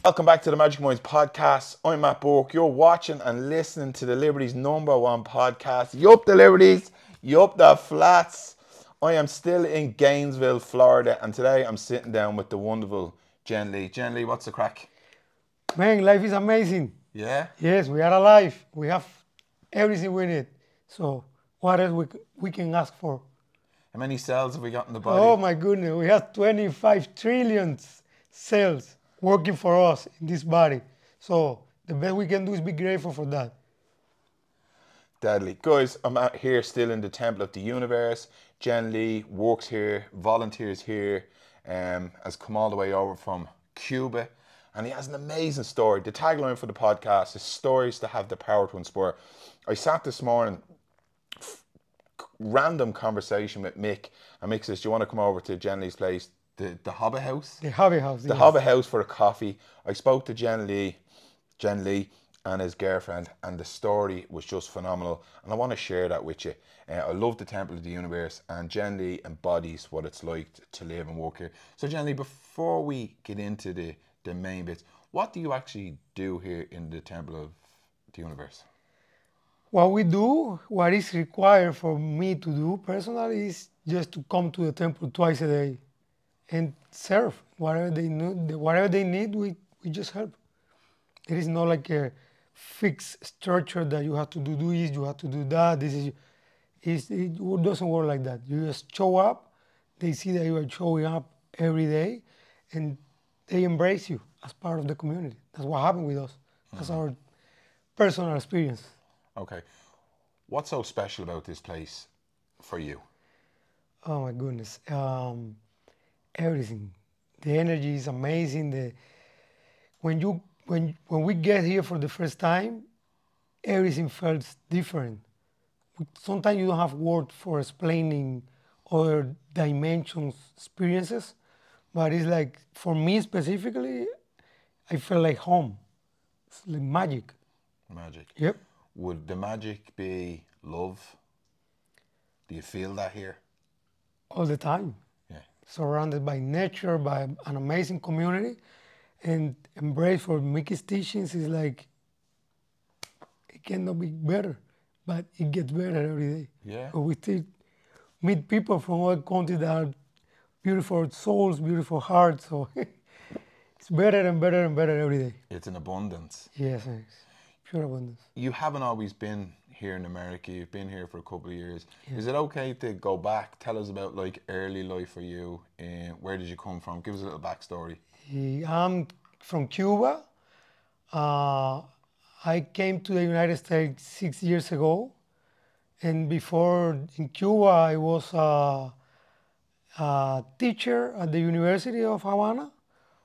Welcome back to the Magic Minds podcast. I'm Matt Burke. You're watching and listening to the Liberties #1 podcast. Yup, the Liberties. Yup, the Flats. I am still in Gainesville, Florida, and today I'm sitting down with the wonderful Jen Lee. Jen Lee, what's the crack? Man, life is amazing. Yeah? Yes, we are alive. We have everything we need. So what else we can ask for? How many cells have we got in the body? Oh my goodness, we have 25 trillion cells working for us in this body. So the best we can do is be grateful for that. Deadly. Guys, I'm out here still in the Temple of the Universe. Jen Lee works here, volunteers here, has come all the way over from Cuba. And he has an amazing story. The tagline for the podcast is stories that have the power to inspire. I sat this morning, random conversation with Mick. And Mick says, do you want to come over to Jen Lee's place? The Hobbit House? The Hobby House. The Hobbit House for a coffee. I spoke to Jen Lee and his girlfriend, and the story was just phenomenal. And I want to share that with you. I love the Temple of the Universe, and Jen Lee embodies what it's like to live and work here. So Jen Lee, before we get into the main bits, what do you actually do here in the Temple of the Universe? What we do, what is required for me to do personally is just to come to the temple twice a day and serve. Whatever they need, we just help. There is no like a fixed structure that you have to do this, you have to do that. It doesn't work like that. You just show up, they see that you are showing up every day, and they embrace you as part of the community. That's what happened with us. That's our personal experience. Okay. What's so special about this place for you? Oh my goodness. Everything. The energy is amazing. When we get here for the first time, everything feels different. Sometimes you don't have words for explaining other dimensions, experiences, but it's like, for me specifically, I felt like home. It's like magic. Magic. Yep. Would the magic be love? Do you feel that here? All the time. Yeah. Surrounded by nature, by an amazing community, and embrace for Mickey's teachings is like, it cannot be better, but it gets better every day. Yeah. So we still meet people from all countries that are beautiful souls, beautiful hearts, so it's better and better and better every day. It's an abundance. Yes, pure abundance. You haven't always been here in America. You've been here for a couple of years. Yeah. Is it okay to go back? Tell us about like early life for you. Where did you come from? Give us a little backstory. I'm from Cuba. I came to the United States 6 years ago. And before in Cuba, I was a teacher at the University of Havana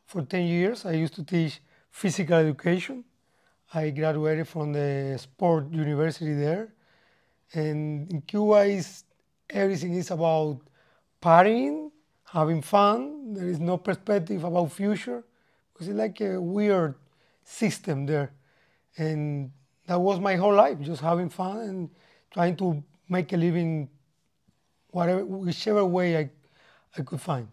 for 10 years. I used to teach physical education. I graduated from the sport university there. And in Cuba, everything is about partying, having fun. There is no perspective about future. It's like a weird system there. And that was my whole life, just having fun and trying to make a living whichever way I could find.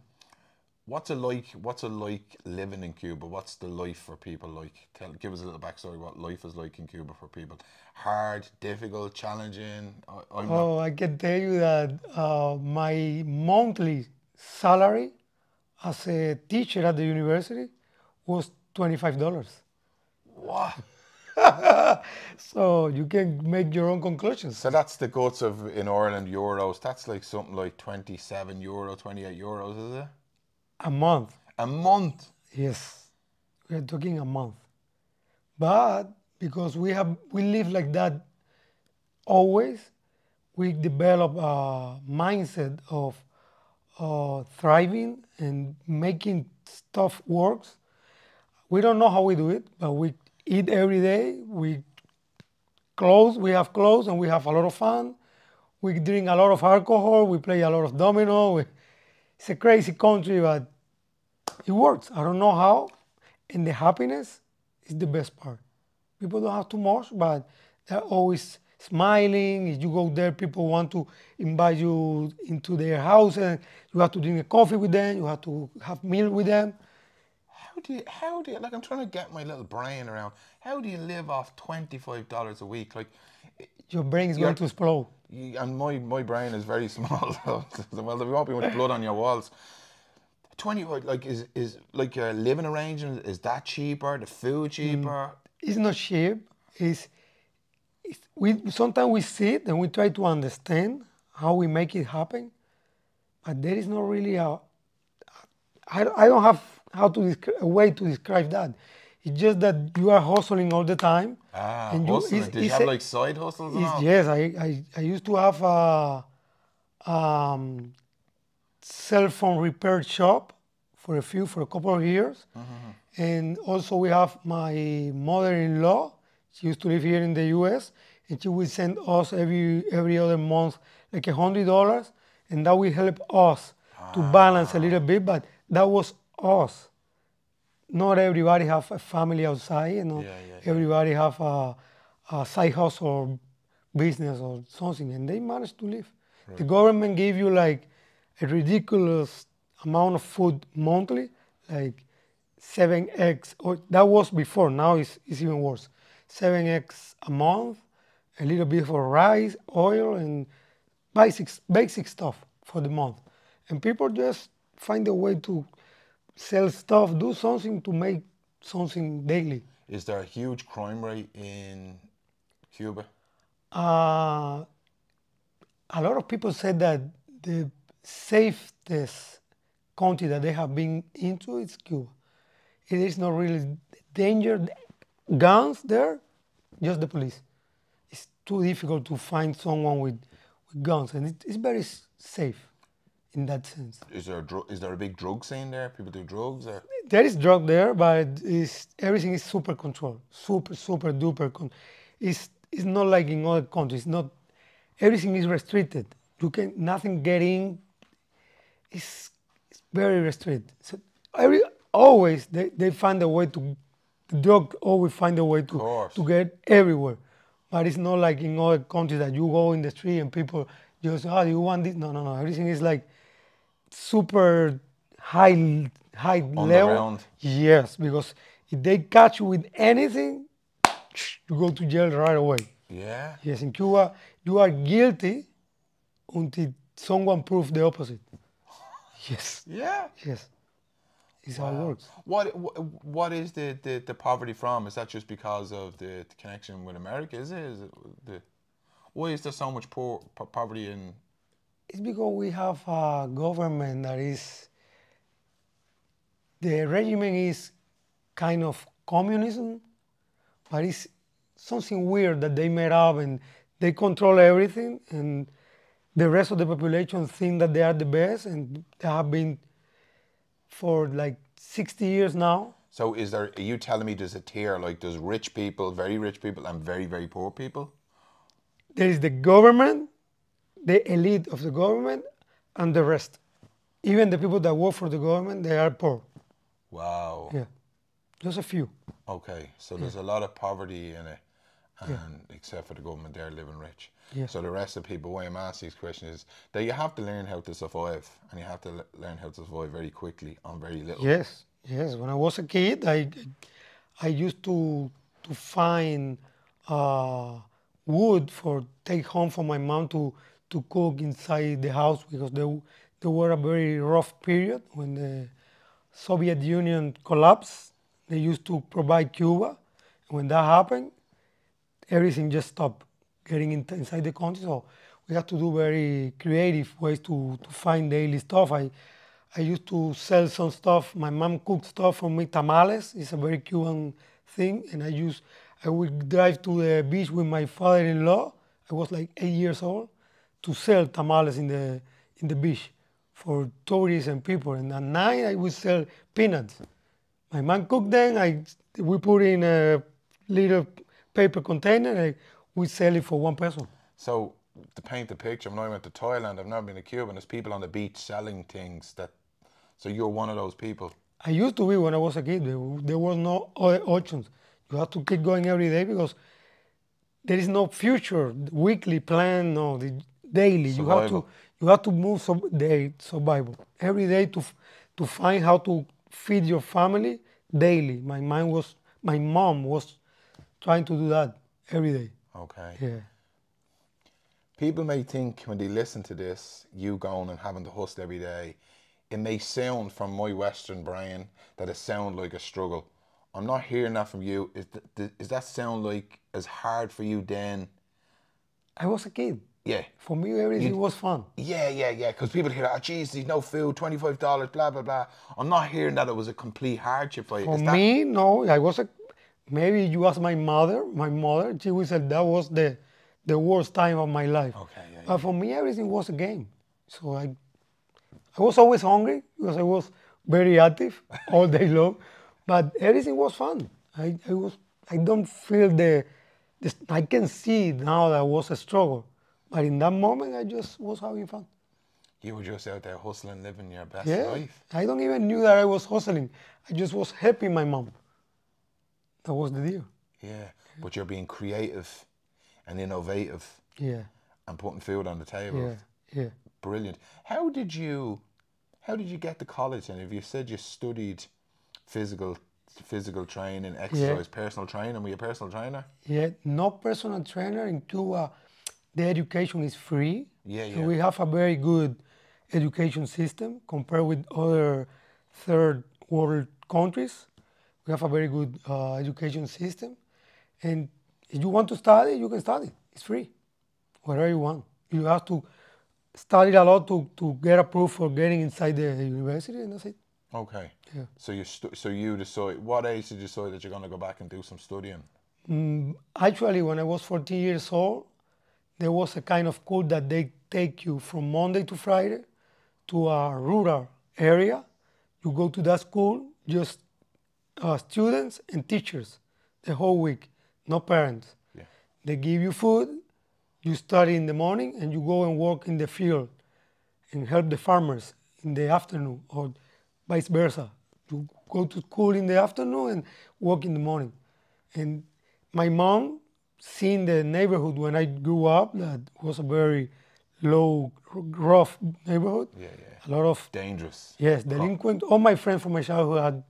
What's it like living in Cuba? What's the life for people like? Give us a little backstory what life is like in Cuba for people. Hard, difficult, challenging? I can tell you that my monthly salary as a teacher at the university was $25. What? So you can make your own conclusions. So that's the guts of, in Ireland, euros. That's like something like €27, €28, is it? A month. A month? Yes, we are talking a month. But because we live like that always, we develop a mindset of thriving and making stuff works. We don't know how we do it, but we eat every day. We have clothes, and we have a lot of fun. We drink a lot of alcohol. We play a lot of domino. It's a crazy country, but it works. I don't know how. And the happiness is the best part. People don't have too much, but they're always smiling. If you go there, people want to invite you into their house, and you have to drink a coffee with them. You have to have meal with them. how do you, like, I'm trying to get my little brain around, how do you live off $25 a week? Like, Your brain is going you're, to explode. and my brain is very small, so, well, there won't be much blood on your walls. 20, like, is like your living arrangement, is that cheaper? The food cheaper? It's not cheap. We sometimes we sit and we try to understand how we make it happen, but there is not really I don't have a way to describe that. It's just that you are hustling all the time. And hustling. Did you have like side hustles and all? Yes, I used to have a cell phone repair shop for a couple of years. And also we have my mother-in-law. She used to live here in the US, and she would send us every other month like $100, and that will help us to balance a little bit, but that was us. Not everybody have a family outside, everybody have a side hustle or business or something, and they managed to live. Right. The government gave you like a ridiculous amount of food monthly, like 7 eggs, or that was before, now it's even worse. 7 eggs a month, a little bit for rice, oil, and basic stuff for the month. And people just find a way to sell stuff, do something to make something daily. Is there a huge crime rate in Cuba? A lot of people said that the safest country that they have been into is Cuba. It is not really danger, guns there, just the police. It's too difficult to find someone with guns, and it's very safe in that sense. Is there a big drug scene there? People do drugs? Or? There is drug there, but everything is super controlled, super duper. It's not like in other countries. Everything is restricted. Nothing get in. It's very restricted. So always they find a way to. The drug always find a way to get everywhere. But it's not like in other countries that you go in the street and people just, do you want this? No. Everything is like super high level. Yes, because if they catch you with anything, you go to jail right away. Yeah. Yes, in Cuba, you are guilty until someone proves the opposite. Yes. Yeah. Yes. It's how it works. What is the poverty from? Is that just because of the connection with America? Why is there so much poverty in? It's because we have a government that the regime is kind of communism, but it's something weird that they made up, and they control everything, and the rest of the population think that they are the best, and they have been for like 60 years now. So are you telling me there's a tier, like there's rich people, very rich people, and very, very poor people? There is the government, the elite of the government, and the rest. Even the people that work for the government, they are poor. Wow. Yeah, just a few. Okay, so there's a lot of poverty in it, and except for the government, they're living rich. Yeah. So the rest of people, why I'm asking these questions is that you have to learn how to survive, and you have to learn how to survive very quickly on very little. Yes. When I was a kid, I used to find wood for take home for my mom to cook inside the house, because there were a very rough period when the Soviet Union collapsed. They used to provide Cuba. When that happened, everything just stopped getting inside the country. So we had to do very creative ways to find daily stuff. I used to sell some stuff. My mom cooked stuff for me, tamales. It's a very Cuban thing. And I would drive to the beach with my father-in-law. I was like 8 years old, to sell tamales in the beach for tourists and people. And at night I would sell peanuts. My mom cooked them. We put in a little paper container. We sell it for 1 peso. So to paint the picture, when I went to Thailand, I've never been to Cuba, and there's people on the beach selling things so you're one of those people. I used to be when I was a kid. There was no other options. You have to keep going every day because there is no future, weekly plan, no, the daily. Survival. You have to move survival every day to find how to feed your family daily. My mom was trying to do that every day. Okay. Yeah. People may think when they listen to this, you going and having to hustle every day, it may sound from my Western brain that it sounds like a struggle. I'm not hearing that from you. Is that sound like as hard for you then? I was a kid. Yeah. For me, everything was fun. Yeah. Because people hear, oh, geez, there's no food, $25, blah, blah, blah. I'm not hearing that it was a complete hardship for you. For Is that? me, no, I was a. Maybe you ask my mother. My mother, she would say that was the worst time of my life. Okay, yeah. But for me, everything was a game. So I was always hungry because I was very active all day long, but everything was fun. I don't feel I can see now that was a struggle, but in that moment I just was having fun. You were just out there hustling, living your best Yeah, life. I don't even knew that I was hustling. I just was helping my mom. That was the deal. Yeah, but you're being creative and innovative Yeah, and putting food on the table. yeah. Brilliant. How did you get to college? And if you said you studied physical training, exercise, personal training, were you a personal trainer? Yeah, no personal trainer in Cuba. The education is free. Yeah. And we have a very good education system compared with other third world countries. We have a very good education system. And if you want to study, you can study. It's free, whatever you want. You have to study a lot to get approved for getting inside the university, and that's it. Okay. Yeah. So you decide, what age did you decide that you're going to go back and do some studying? Actually, when I was 14 years old, there was a kind of school that they take you from Monday to Friday to a rural area. You go to that school, just students and teachers the whole week, no parents. Yeah. They give you food, you study in the morning, and you go and work in the field and help the farmers in the afternoon, or vice versa. You go to school in the afternoon and work in the morning. And my mom, seeing the neighborhood when I grew up, that was a very low, rough neighborhood. Yeah. A lot of Dangerous. yes, delinquent. All my friends from my childhood have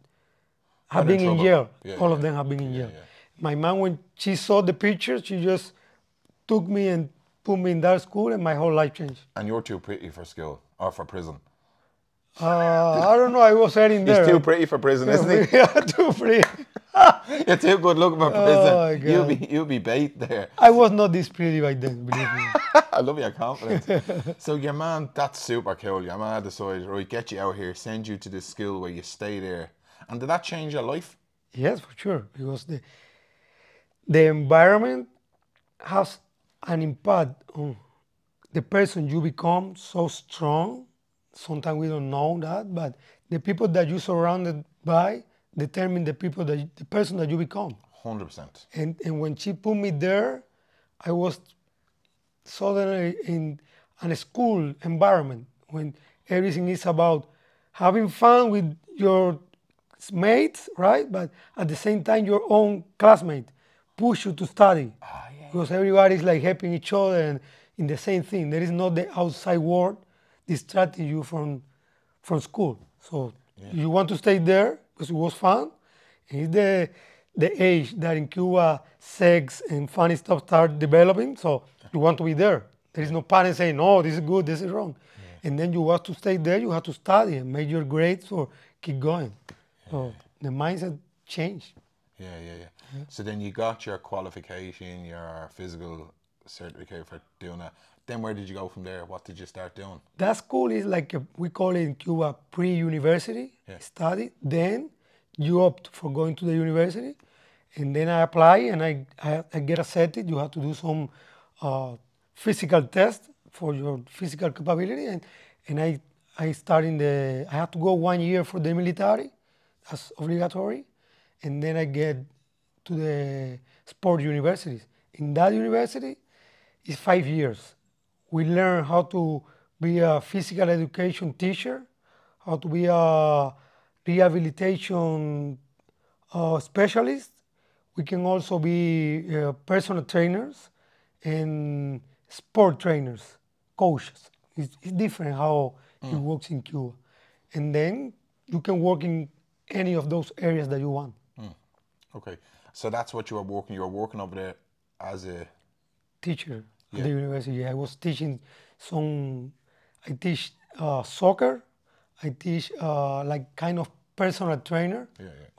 Got in been in trouble. jail. Yeah, All of yeah. them have been in jail. yeah. My mom, when she saw the pictures, she just took me and put me in that school, and my whole life changed. And you're too pretty for school or for prison. I don't know. I was heading there. He's too pretty for prison, isn't he? Yeah, too pretty. You're too good looking for prison. Oh, my God. You'll be bait there. I was not this pretty back then, believe me. I love your confidence. So your man, that's super cool. Your man decided, right, get you out here, send you to this school where you stay there. And did that change your life? Yes, for sure. Because the environment has an impact on the person you become so strong. Sometimes we don't know that, but the people that you surrounded by determine the person that you become. 100%. And when she put me there, I was suddenly in a school environment when everything is about having fun with your mates, right? But at the same time, your own classmate push you to study because everybody's like helping each other and in the same thing. There is not the outside world distracting you from school. So you want to stay there because it was fun. And it's the age that in Cuba sex and funny stuff start developing. So you want to be there. There is no parents saying, no, this is good, this is wrong. And then you want to stay there, you have to study and make your grades or keep going. So the mindset changed. Yeah. So then you got your qualification, your physical certificate for doing that. Then where did you go from there? What did you start doing? That school is like, we call it in Cuba pre-university study. Then you opt for going to the university. And then I apply and I get accepted. You have to do some physical test for your physical capability. And I start I have to go 1 year for the military. That's obligatory. And then I get to the sport universities. In that university, it's 5 years. We learn how to be a physical education teacher, how to be a rehabilitation specialist. We can also be personal trainers and sport trainers, coaches. It's different how it works in Cuba. And then you can work in any of those areas that you want. Okay. So that's what you were working. You were working over there as a Teacher at Yeah. the university. I was teaching I teach soccer. I teach like kind of personal trainer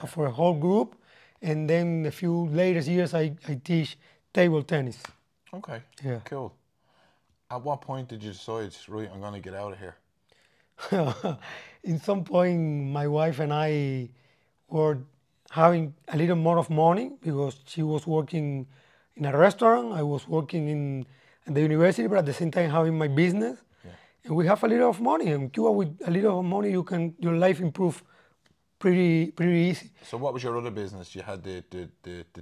for a whole group. And then a few later years, I teach table tennis. Okay. Yeah. Cool. At what point did you decide, right, I'm gonna get out of here? In some point, my wife and I were having a little more of money because she was working in a restaurant. I was working in the university, but at the same time having my business. And we have a little of money. In Cuba, with a little of money, your life improve pretty easy. So what was your other business? You had the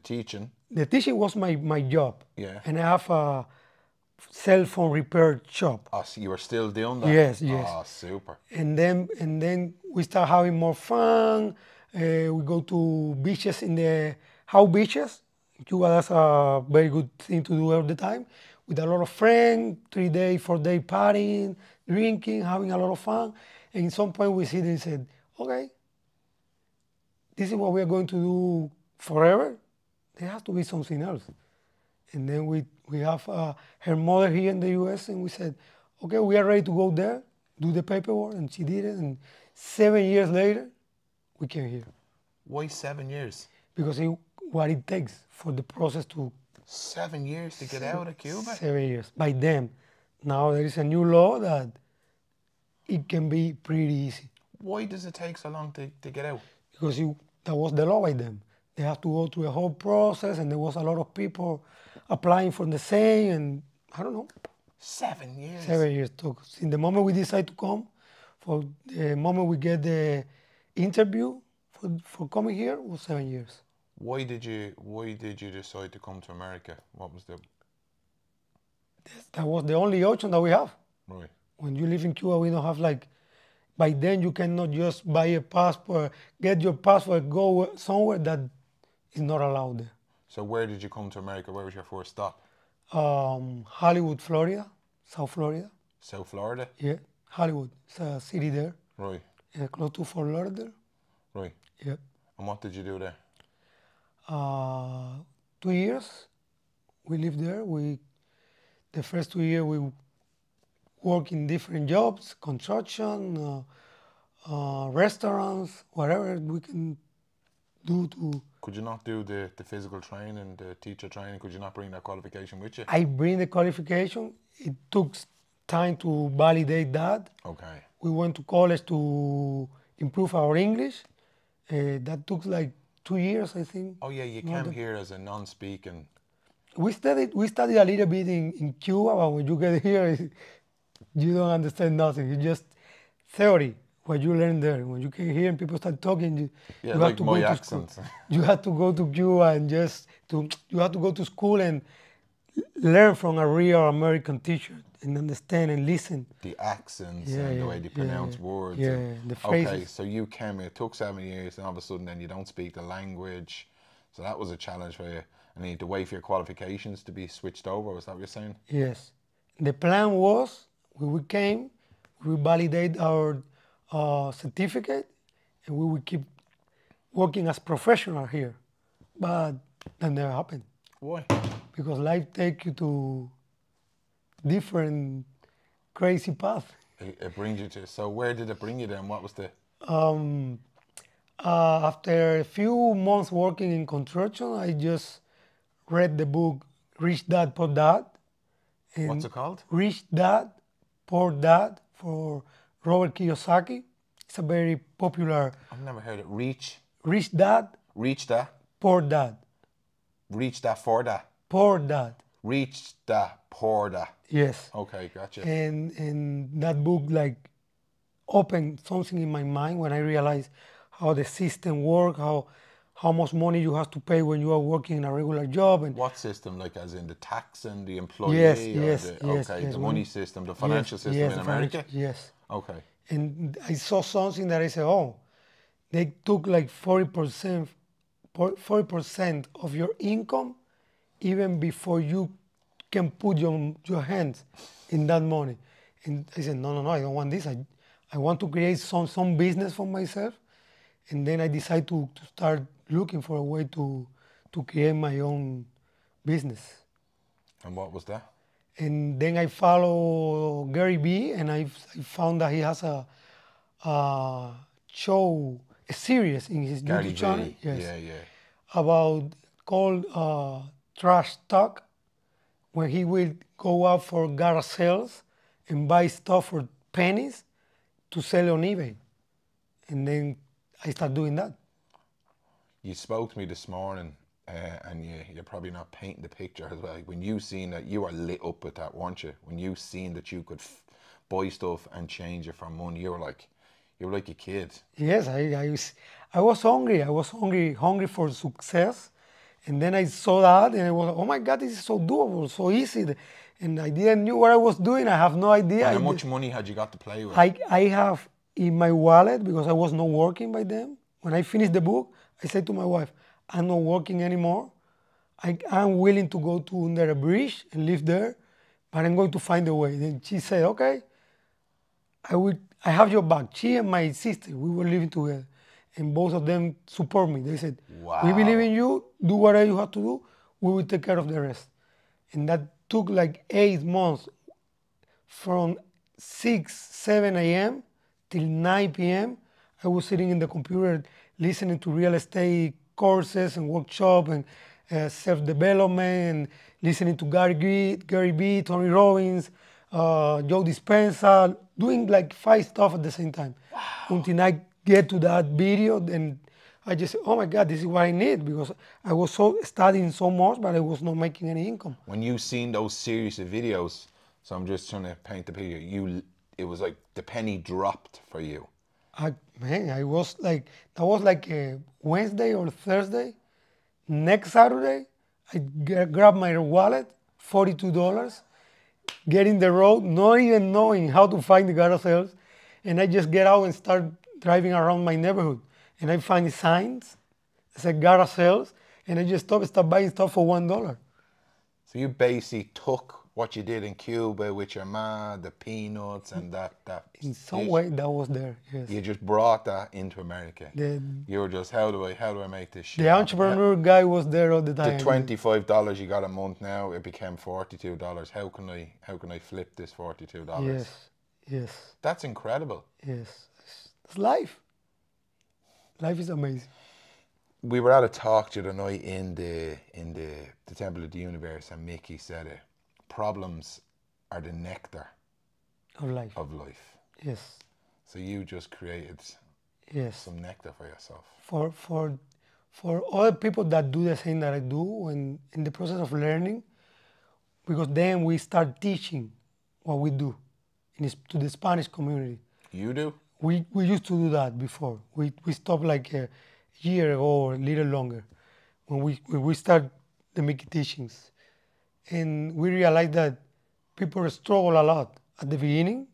teaching. The teaching was my job. Yeah. And I have a cell phone repair shop. Oh, so you were still doing that? Yes. Oh, super. And then we start having more fun. We go to beaches in the house beaches. In Cuba, that's a very good thing to do all the time. With a lot of friends, 3-day, 4-day partying, drinking, having a lot of fun. And at some point we sit and said, okay, this is what we are going to do forever. There has to be something else. And then we have her mother here in the US, and we said, okay, we are ready to go there, do the paperwork, and she did it. And 7 years later, we came here. Why 7 years? Because what it takes for the process to 7 years to get out of Cuba? 7 years. By then, now there is a new law that it can be pretty easy. Why does it take so long to get out? Because that was the law by then. They have to go through a whole process, and there was a lot of people applying for the same, and I don't know. 7 years? 7 years took. In the moment we decide to come, for the moment we get the interview for coming here, was 7 years. Why did you decide to come to America? What was That was the only option that we have. Right. When you live in Cuba, we don't have by then you cannot just buy a passport, get your passport, go somewhere that is not allowed there. So where did you come to America? Where was your first stop? Hollywood, Florida, South Florida. South Florida? Yeah, Hollywood. It's a city there. Right. Close to Fort Lauderdale. Right. Yeah. And what did you do there? 2 years we lived there. The first 2 years we work in different jobs, construction, restaurants, whatever we can do to. Could you not do the physical training, the teacher training? Could you not bring that qualification with you? I bring the qualification. It took time to validate that. Okay. We went to college to improve our English. That took like 2 years, I think. Oh yeah, you came here as a non-speaking. We studied a little bit in Cuba, but when you get here, you don't understand nothing. It's just theory, what you learn there. When you get here and people start talking, you like have to my go accent. to school. You have to go to Cuba and you have to go to school and learn from a real American teacher and understand and listen. The accents and the way they pronounce words. Yeah, and, the phrases. Okay, so you came here, it took 7 years, and all of a sudden then you don't speak the language. So that was a challenge for you. And you need to wait for your qualifications to be switched over. Was that what you're saying? Yes. The plan was, when we came, we validate our certificate, and we would keep working as professional here. But that never happened. Why? Because life takes you to different crazy paths. It brings you to. So where did it bring you then? What was the? After a few months working in construction, I just read the book Rich Dad Poor Dad. And What's it called? Rich Dad Poor Dad for Robert Kiyosaki. It's a very popular. I've never heard it. Rich Dad. Reach that. Poor Dad. Reach that for that. Poor Dad. Reach that. Pour that. Yes. Okay, gotcha. And that book opened something in my mind when I realized how the system works, how much money you have to pay when you are working in a regular job. And what system, like as in the tax and the employee? Yes. Okay, the money system, the financial system in America? Yes. Okay. And I saw something that I said, oh, they took like 40% of your income even before you can put your hands in that money. And I said, no, I don't want this. I want to create some business for myself. And then I decided to start looking for a way to create my own business. And what was that? And then I follow Gary Vee, and I found that he has a show, a series in his Gary YouTube channel, Vee. yes, Yeah, yeah. about called Trash Talk, when he will go out for garage sales and buy stuff for pennies to sell on eBay. And then I start doing that. You spoke to me this morning, and you're probably not painting the picture as well. When you seen that, you were lit up with that, weren't you? When you seen that you could buy stuff and change it for money, you were like a kid. Yes, I was hungry. I was hungry for success. And then I saw that, and I was like, oh my God, this is so doable, so easy. And I didn't knew what I was doing. I have no idea. And how much money had you got to play with? I have in my wallet, because I was not working by then. When I finished the book, I said to my wife, I'm not working anymore. I'm willing to go to under a bridge and live there, but I'm going to find a way. Then she said, okay, I have your back. She and my sister, we were living together, and both of them support me. They said, Wow. we believe in you, do whatever you have to do, we will take care of the rest. And that took like 8 months, from 6, 7 a.m. till 9 p.m. I was sitting in the computer listening to real estate courses and workshops and self-development, and listening to Gary Vee, Tony Robbins, Joe Dispenza, doing like 5 stuff at the same time. Wow. Until I get to that video, then I just said, oh my God, this is what I need, because I was studying so much, but I was not making any income. When you seen those series of videos, so I'm just trying to paint the picture, it was like the penny dropped for you. I was like, that was like a Wednesday or Thursday. Next Saturday, I grabbed my wallet, $42, get in the road, not even knowing how to find the garage sales, and I just get out and start driving around my neighborhood. And I find signs that say garage sales, and I just start buying stuff for $1. So you basically took what you did in Cuba with your ma, the peanuts, and that. In some way, that was there. Yes. You just brought that into America. You were just, how do I make this shit? The entrepreneur guy was there all the time. The $25 you got a month now, it became $42. How can I flip this $42? Yes. That's incredible. Yes. It's life. Life is amazing. We were at a talk the other night in the Temple of the Universe, and Mickey said it. Problems are the nectar of life. Yes. So you just created some nectar for yourself. For other people that do the same that I do, when in the process of learning, because then we start teaching what we do to the Spanish community. You do? We used to do that before. We stopped like a year ago or a little longer when we start the Mickey teachings. And we realized that people struggle a lot. At the beginning,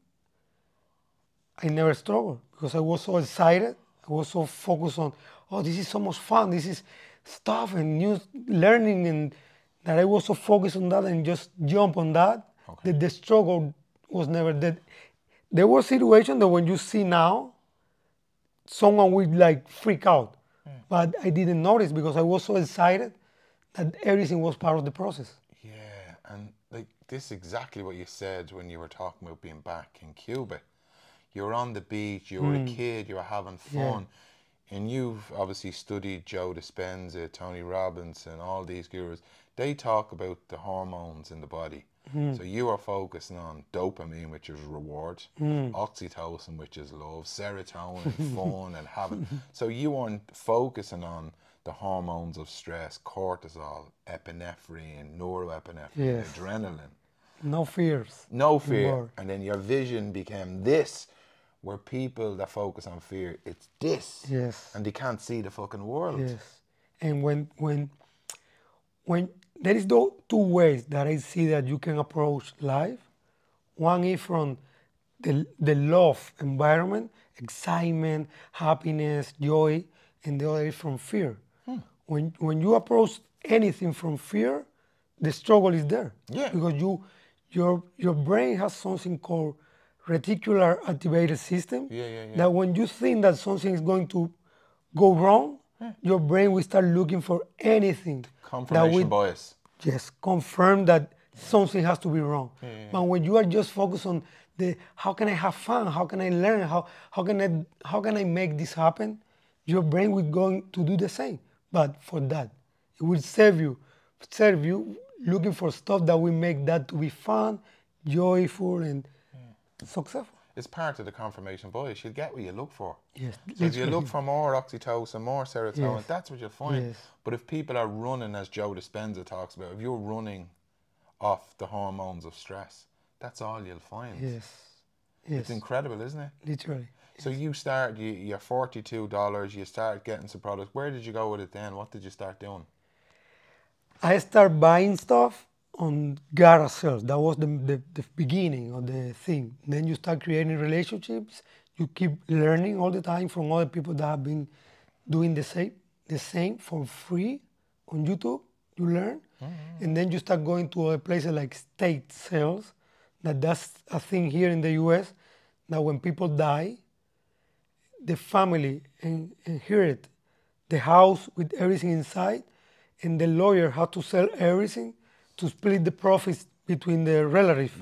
I never struggled because I was so excited. I was so focused on, oh, this is so much fun. This is stuff and new learning, and that I was so focused on that and just jump on that. Okay. That the struggle was never there. There were situations that when you see now, someone would like freak out. But I didn't notice because I was so excited that everything was part of the process. Yeah, and like this is exactly what you said when you were talking about being back in Cuba. You were on the beach, you were a kid, you were having fun. Yeah. And you've obviously studied Joe Dispenza, Tony Robbins, and all these gurus. They talk about the hormones in the body. So you are focusing on dopamine, which is reward, oxytocin, which is love, serotonin, fun, and having. So you weren't focusing on the hormones of stress, cortisol, epinephrine, norepinephrine, adrenaline. No fears. No fear. And then your vision became this, where people that focus on fear, it's this. Yes. And they can't see the fucking world. Yes. And when there is those 2 ways that I see that you can approach life. One is from the love environment, excitement, happiness, joy, and the other is from fear. When you approach anything from fear, the struggle is there. Yeah. Because your brain has something called reticular activated system. Yeah. That when you think that something is going to go wrong, your brain will start looking for anything that Confirmation bias. just confirm that something has to be wrong. But when you are just focused on the how can I have fun, how can I learn, how can I make this happen, your brain will going to do the same. But for that, it will serve you looking for stuff that will make that to be fun, joyful, and successful. It's part of the confirmation bias. You'll get what you look for. Yes. So if you look for more oxytocin, more serotonin, Yes. that's what you'll find. Yes. But if people are running, as Joe Dispenza talks about, if you're running off the hormones of stress, that's all you'll find. Yes. It's incredible, isn't it? Literally. So you start, you're $42, you start getting some products. Where did you go with it then? What did you start doing? I start buying stuff on garage sales. That was the beginning of the thing. Then you start creating relationships. You keep learning all the time from other people that have been doing the same for free on YouTube. You learn, and then you start going to other places like state sales. That's a thing here in the U.S. That when people die, the family inherit the house with everything inside, and the lawyer had to sell everything to split the profits between the relatives.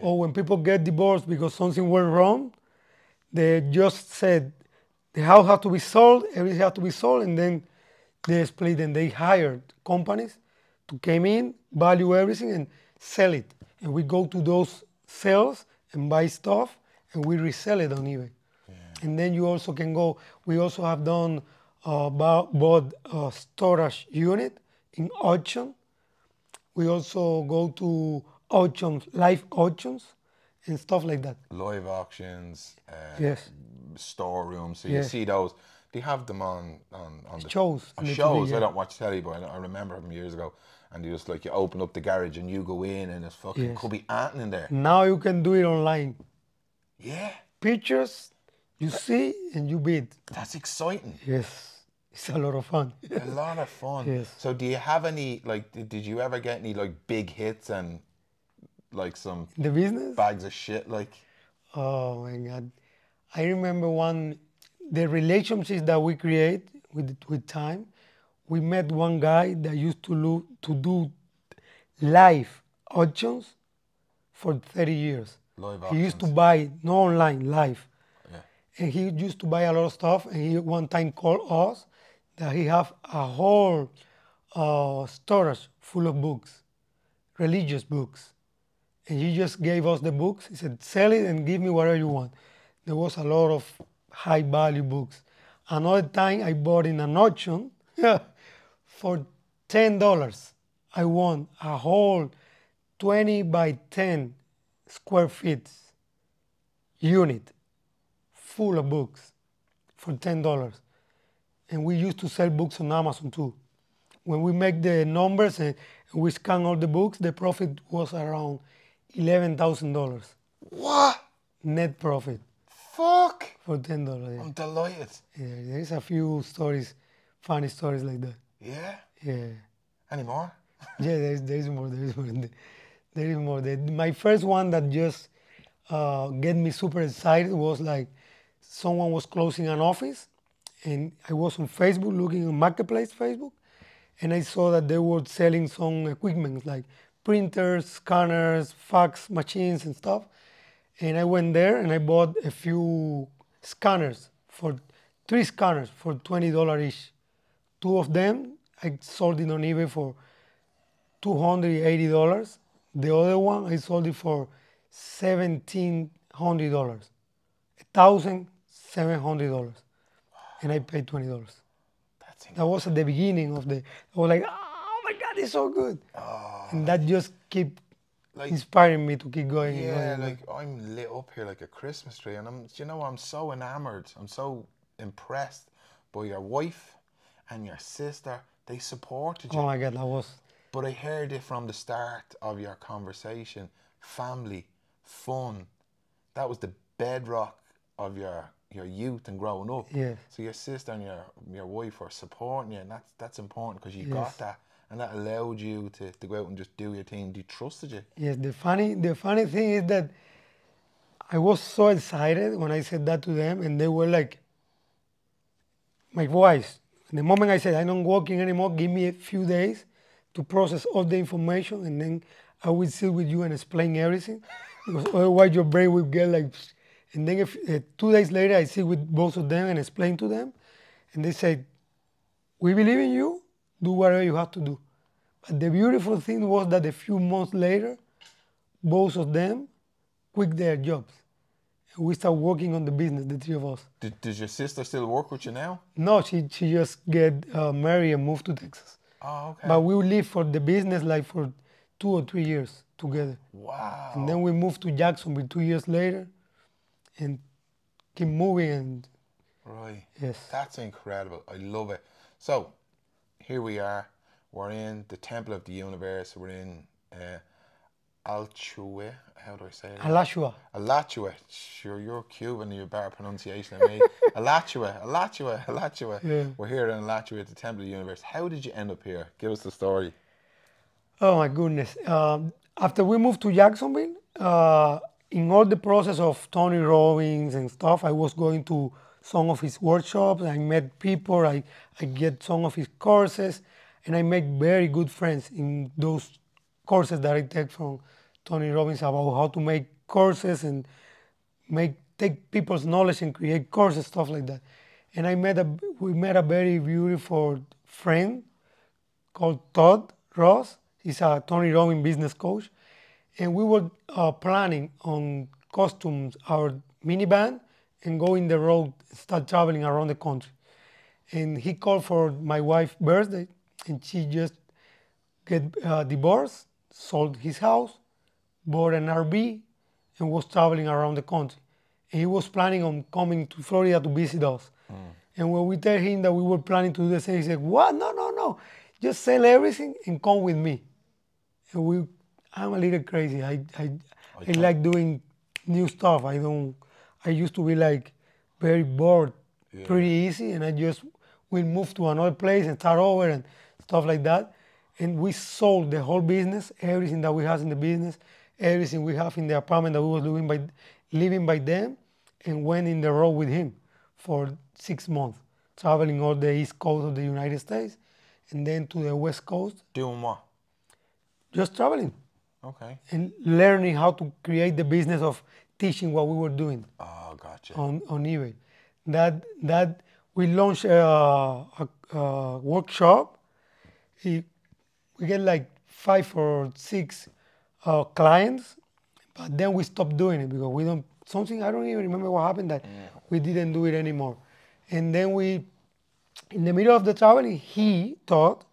Or when people get divorced because something went wrong, they just said the house had to be sold, everything had to be sold, and then they split and they hired companies to come in, value everything, and sell it. And we go to those sales and buy stuff, and we resell it on eBay. And then you also can go, we also have done, bought a storage unit in auction. We also go to auctions, live auctions, and stuff like that. Live auctions, Yes. storerooms. So you see those. They have them on the Shows. on on the shows. TV, I don't watch telly, but I remember them years ago. And you just like, you open up the garage and you go in, and it's fucking could be anything in there. Now you can do it online. Yeah, Pictures, you see and you bid. that's exciting. Yes, it's a lot of fun. A lot of fun. Yes. So do you have any, like, did you ever get any like big hits and like some The business? bags of shit? Like, Oh my God. I remember the relationships that we create with time. We met one guy that used to do live auctions for 30 years. live He used to auctions. buy, no online, live. Yeah. And he used to buy a lot of stuff, and he one time called us that he have a whole storage full of books, religious books. And he just gave us the books. He said, sell it and give me whatever you want. There was a lot of high value books. Another time I bought in an auction for $10. I won a whole 20 by 10 square feet unit full of books for $10. And we used to sell books on Amazon too. When we make the numbers and we scan all the books, the profit was around $11,000 What? net profit Fuck! for $10. Yeah. I'm delighted. Yeah, there's a few stories, funny stories like that. Yeah. Yeah, Any more? yeah. There's more. There is more. My first one that just get me super excited was like someone was closing an office, and I was on Facebook looking on Marketplace Facebook, and I saw that they were selling some equipment like printers, scanners, fax machines, and stuff. And I went there and I bought a few scanners for 3 scanners for $20 each. 2 of them I sold it on eBay for $280. The other one I sold it for $1,700, $1,700, and I paid $20. That's That was at the beginning of I was like, oh my God, it's so good. And that just keep like, inspiring me to keep going. and going yeah, and going. like I'm lit up here like a Christmas tree, and I'm so enamored. I'm so impressed by your wife and your sister. They supported you. Oh my God, that was. But I heard it from the start of your conversation. Family, fun. That was the bedrock of your youth and growing up. Yes. So your sister and your wife were supporting you, and that's important because you got Yes. that, and that allowed you to go out and just do your thing. They trusted you. Yes, the funny thing is that I was so excited when I said that to them, and they were like, my voice. The moment I said I'm not working anymore, give me a few days to process all the information, and then I will sit with you and explain everything, because otherwise your brain will get like. And then 2 days later, I sit with both of them and explain to them, and they say, "We believe in you. Do whatever you have to do." But the beautiful thing was that a few months later, both of them quit their jobs. And we start working on the business, the three of us. Does your sister still work with you now? No, she just get married and moved to Texas. Oh, okay. But we live for the business like for 2 or 3 years together. Wow. And then we moved to Jacksonville 2 years later and keep moving. And Right. yes. That's incredible. I love it. So, here we are. We're in the Temple of the Universe. We're in Alachua. How do I say it? Alachua. Alachua. Sure, you're Cuban. You have better pronunciation than me. Alachua. Yeah. We're here in Alachua at the Temple of the Universe. How did you end up here? Give us the story. Oh my goodness. After we moved to Jacksonville, in all the process of Tony Robbins and stuff, I was going to some of his workshops. I met people. I get some of his courses, and I make very good friends in those courses that I take from Tony Robbins about how to make courses and take people's knowledge and create courses, stuff like that. And we met a very beautiful friend called Todd Ross. He's a Tony Robbins business coach. And we were planning on costumes our minivan and go in the road, start traveling around the country. And he called for my wife's birthday, and she just get divorced, sold his house, bought an RV, and was traveling around the country. And he was planning on coming to Florida to visit us. And when we tell him that we were planning to do the same, he said, "What? No. Just sell everything and come with me." And I'm a little crazy. I like doing new stuff. I used to be like very bored, pretty easy, and I just will move to another place and start over and stuff like that. And we sold the whole business, everything that we have in the business, everything we have in the apartment that we was living by them, and went in the road with him for 6 months, traveling all the East Coast of the United States, and then to the West Coast. Doing what? Just traveling. Okay. And learning how to create the business of teaching what we were doing. Oh, gotcha. On eBay. That we launched a workshop. We get like 5 or 6 clients, but then we stopped doing it because I don't even remember what happened, that we didn't do it anymore. And then in the middle of the traveling, Todd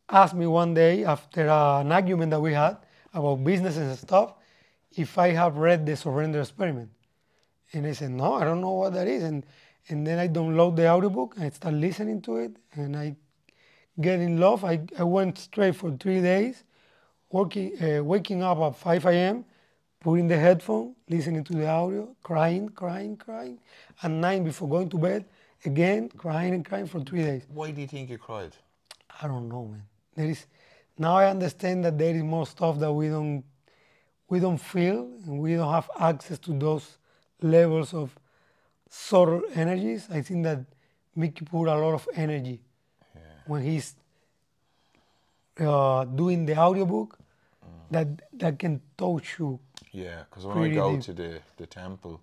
asked me one day after an argument that we had about business and stuff, if I have read the Surrender Experiment. And I said, "No, I don't know what that is." And then I download the audiobook and I start listening to it, and I get in love. I went straight for 3 days, waking up at 5 a.m., putting the headphone, listening to the audio, crying. At 9 before going to bed, again, crying and crying for 3 days. Why do you think you cried? I don't know, man. Now I understand that there is more stuff that we don't feel, and we don't have access to those levels of subtle energies. I think that Mickey put a lot of energy when he's doing the audiobook that can touch you. Yeah, because when I go to the temple,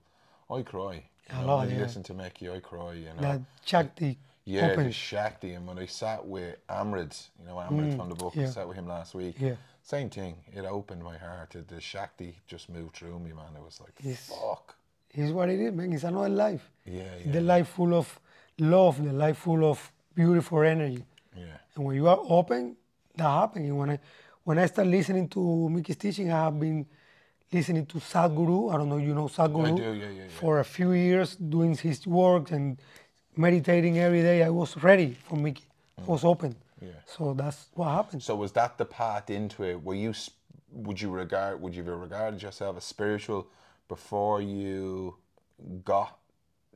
I cry. When I listen to Mickey, I cry. That Shakti. Yeah, the Shakti. And when I sat with Amrit, Amrit from the book, I sat with him last week. Yeah. Same thing. It opened my heart. The Shakti just moved through me, man. It was like, fuck. It's what it is, man. It's another life. Yeah. The life full of love, the life full of beautiful energy. Yeah. And when you are open, that happens. And when I start listening to Mickey's teaching, I have been listening to Sadhguru. I don't know if you know Sadhguru. I do, yeah. For a few years, doing his work and meditating every day. I was ready for Mickey. I was open. Yeah. So that's what happened. So was that the path into it? Would you have regarded yourself as spiritual before you got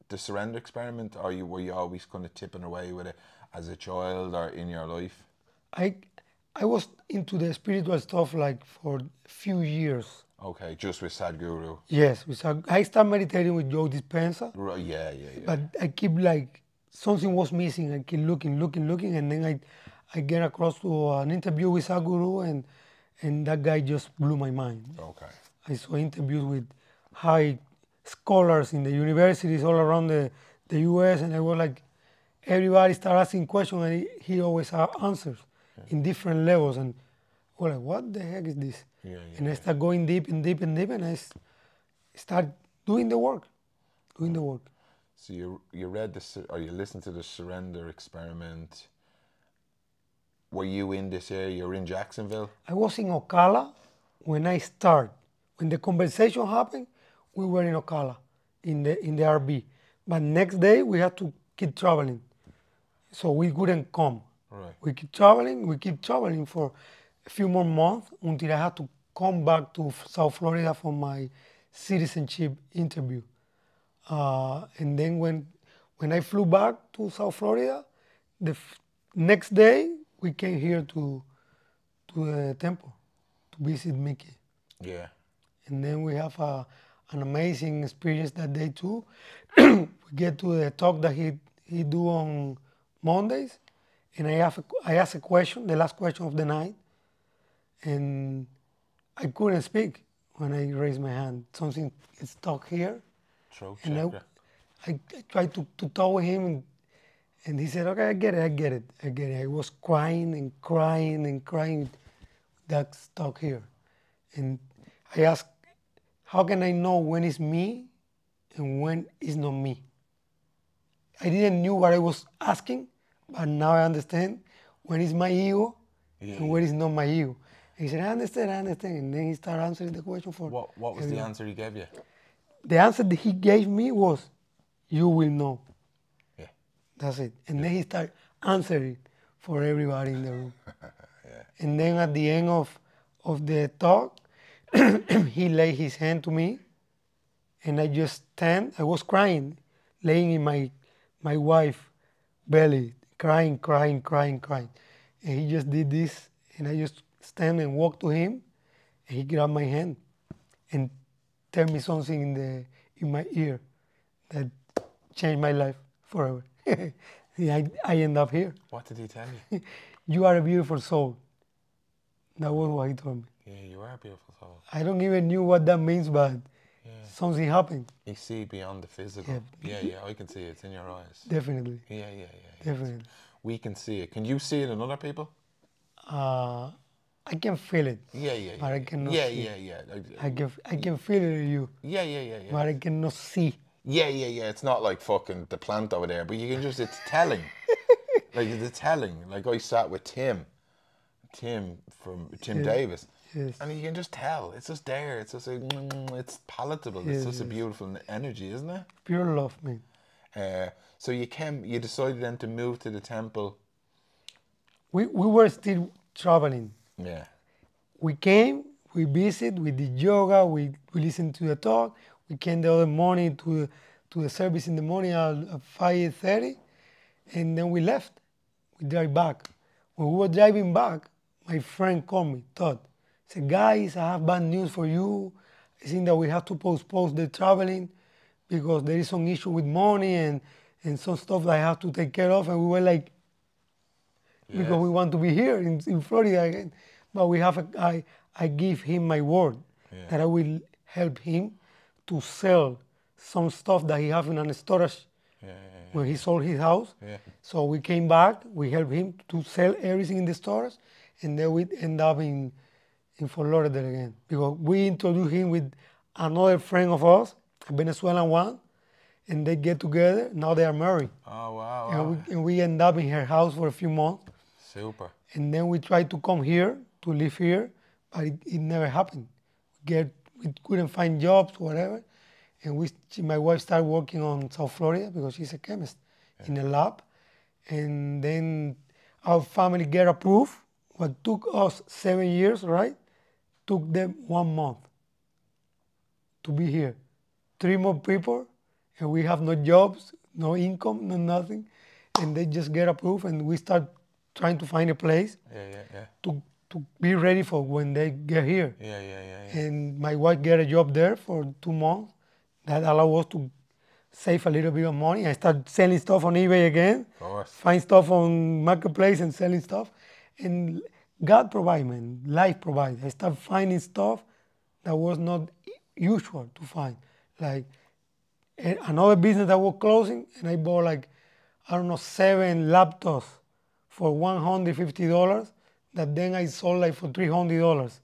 the Surrender Experiment, or were you always kind of tipping away with it as a child or in your life? I was into the spiritual stuff like for a few years. Okay, just with Sadhguru. Yes, I started meditating with Joe Dispenza. Right, yeah. But I keep like something was missing. I keep looking, and then I get across to an interview with Sadhguru, and that guy just blew my mind. Okay. I saw interviews with high scholars in the universities all around the US, and I was like, everybody started asking questions, and he always had answers in different levels. And I was like, what the heck is this? And I started going deep and deep and deep, and I started doing the work. So you read this, or you listened to the Surrender Experiment. Were you in this area? You were in Jacksonville? I was in Ocala when I started. When the conversation happened, we were in Ocala, in the RB. But next day, we had to keep traveling. So we couldn't come. Right. We keep traveling for a few more months until I had to come back to South Florida for my citizenship interview. And then when I flew back to South Florida, the next day we came here to the temple to visit Mickey. Yeah. And then we have an amazing experience that day too. We get to the talk that he do on Mondays, and I asked a question, the last question of the night, and I couldn't speak when I raised my hand. Something is stuck here. Throat And chakra. I tried to talk with him, and he said, okay, I get it. I was crying and crying and crying. That stuck here. And I asked, how can I know when it's me and when it's not me? I didn't knew what I was asking, but now I understand when it's my ego and when it's not my ego. And he said, I understand. And then he started answering the question for What was the answer he gave you? The answer that he gave me was, you will know. Yeah. That's it. And then he started answering for everybody in the room. And then at the end of the talk, he laid his hand to me, and I just stand. I was crying, laying in my wife's belly, crying. And he just did this, and I just stand and walk to him, and he grabbed my hand and tell me something in my ear that changed my life forever. I end up here. What did he tell you? You are a beautiful soul. That was what he told me. Yeah, you are a beautiful soul. I don't even knew what that means, but something happened. You see beyond the physical. Yeah, I can see it. It's in your eyes. Definitely. Yeah. Definitely. We can see it. Can you see it in other people? I can feel it. Yeah. But I cannot see. Yeah. I can feel it in you. Yeah. But I cannot see. Yeah. It's not like fucking the plant over there, but you can just, it's telling. Like, it's telling. Like, I sat with Tim Davis. Yes. And you can just tell. It's just there. It's just it's palatable. It's just a beautiful energy, isn't it? Pure love, man. So you decided then to move to the temple. We were still traveling. Yeah. We came, we visited, we did yoga, we listened to the talk. We came the other morning to the service in the morning at 5:30, and then we left. We drive back. When we were driving back, my friend called me, Todd. Said, guys, I have bad news for you. I think that we have to postpone the traveling because there is some issue with money and some stuff that I have to take care of. And we were like, because we want to be here in Florida again. But I give him my word that I will help him to sell some stuff that he have in a storage when he sold his house. So we came back, we helped him to sell everything in the stores, and then we end up in Fort Lauderdale again. Because we introduced him with another friend of ours, a Venezuelan one, and they get together. Now they are married. Oh, wow. And we end up in her house for a few months. Super. And then we tried to come here, to live here, but it never happened. We couldn't find jobs, whatever. And my wife started working on South Florida because she's a chemist in a lab. And then our family get approved. What took us 7 years, right? Took them 1 month to be here. 3 more people, and we have no jobs, no income, no nothing. And they just get approved, and we start trying to find a place to be ready for when they get here. Yeah. And my wife get a job there for 2 months. That allowed us to save a little bit of money. I start selling stuff on eBay again, Of course. find stuff on Marketplace and selling stuff. And God provide, man, life provide. I start finding stuff that was not usual to find. Like another business that was closing, and I bought like, I don't know, 7 laptops for $150 that then I sold like for $300.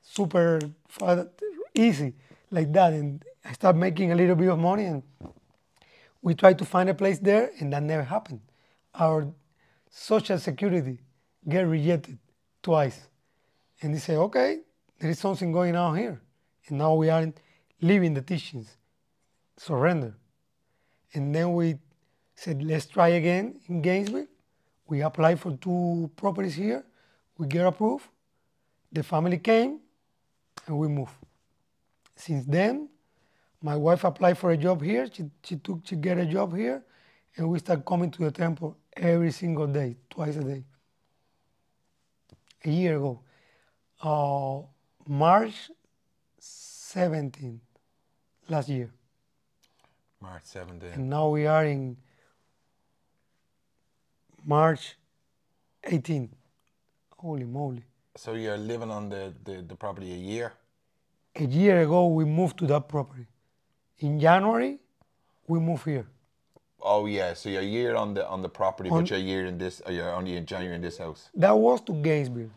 Super easy like that. And I started making a little bit of money, and we tried to find a place there, and that never happened. Our social security get rejected twice. And they say, okay, there is something going on here. And now we are leaving the teachings, surrender. And then we said, let's try again in Gainesville. We applied for 2 properties here. We get approved. The family came, and we moved. Since then, my wife applied for a job here. She get a job here, and we start coming to the temple every single day, twice a day. A year ago, March 17th, last year. March 17th. And now we are in March 18th. Holy moly. So you're living on the property a year? A year ago, we moved to that property. In January, we moved here. Oh yeah, so you're a year on the property, but you're a year in this. Or you're only in January in this house. That was to Gainesville